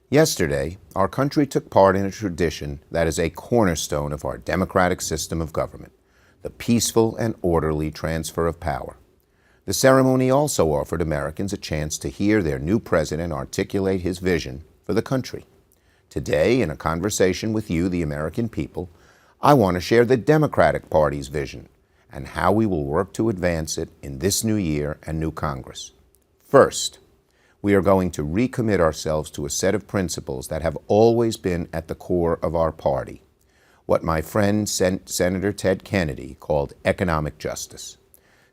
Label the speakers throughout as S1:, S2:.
S1: Yesterday, our country took part in a tradition that is a cornerstone of our democratic system of government, the peaceful and orderly transfer of power. The ceremony also offered Americans a chance to hear their new president articulate his vision for the country. Today, in a conversation with you, the American people, I want to share the Democratic Party's vision and how we will work to advance it in this new year and new Congress. First, we are going to recommit ourselves to a set of principles that have always been at the core of our party, what my friend Senator Ted Kennedy called economic justice,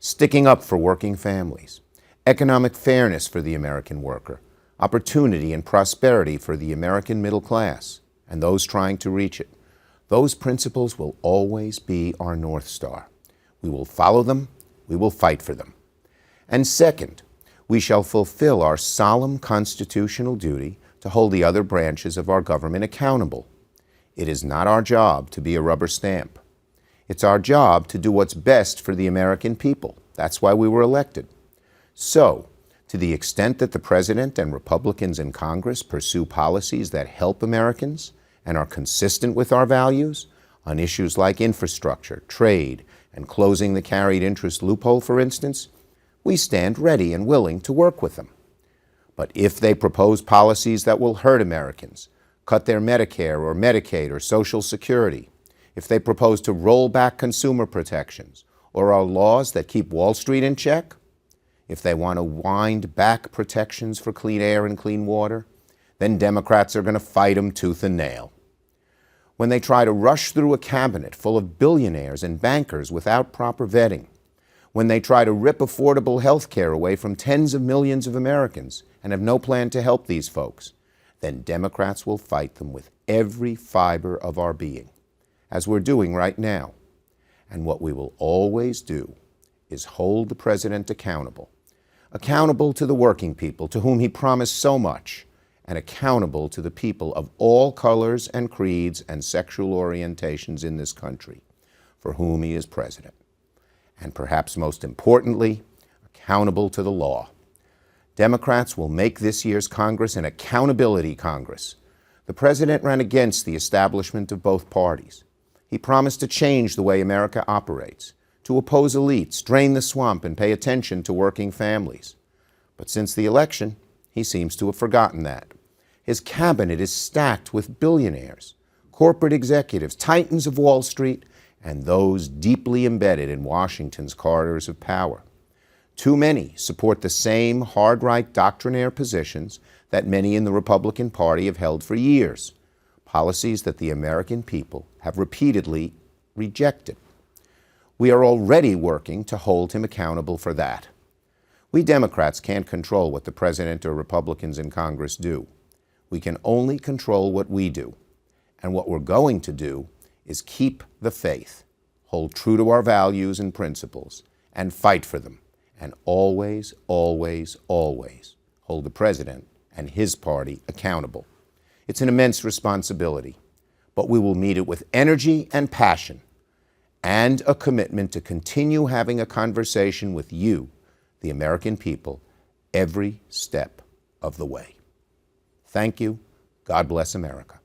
S1: sticking up for working families, economic fairness for the American worker, opportunity and prosperity for the American middle class and those trying to reach it. Those principles will always be our North Star. We will follow them, we will fight for them. And second, we shall fulfill our solemn constitutional duty to hold the other branches of our government accountable. It is not our job to be a rubber stamp. It's our job to do what's best for the American people. That's why we were elected. So, to the extent that the President and Republicans in Congress pursue policies that help Americans and are consistent with our values on issues like infrastructure, trade, and closing the carried interest loophole, for instance, we stand ready and willing to work with them. But if they propose policies that will hurt Americans, cut their Medicare or Medicaid or Social Security, if they propose to roll back consumer protections or our laws that keep Wall Street in check, if they want to wind back protections for clean air and clean water, then Democrats are going to fight them tooth and nail. When they try to rush through a cabinet full of billionaires and bankers without proper vetting, when they try to rip affordable health care away from tens of millions of Americans and have no plan to help these folks, then Democrats will fight them with every fiber of our being, as we're doing right now. And what we will always do is hold the president accountable to the working people to whom he promised so much, and accountable to the people of all colors and creeds and sexual orientations in this country for whom he is president. And perhaps most importantly, accountable to the law. Democrats will make this year's Congress an accountability Congress. The president ran against the establishment of both parties. He promised to change the way America operates, to oppose elites, drain the swamp, and pay attention to working families. But since the election, he seems to have forgotten that. His cabinet is stacked with billionaires, corporate executives, titans of Wall Street, and those deeply embedded in Washington's corridors of power. Too many support the same hard-right doctrinaire positions that many in the Republican Party have held for years, policies that the American people have repeatedly rejected. We are already working to hold him accountable for that. We Democrats can't control what the President or Republicans in Congress do. We can only control what we do. And what we're going to do is keep the faith, hold true to our values and principles, and fight for them, and always, always, always hold the president and his party accountable. It's an immense responsibility, but we will meet it with energy and passion, and a commitment to continue having a conversation with you, the American people, every step of the way. Thank you. God bless America.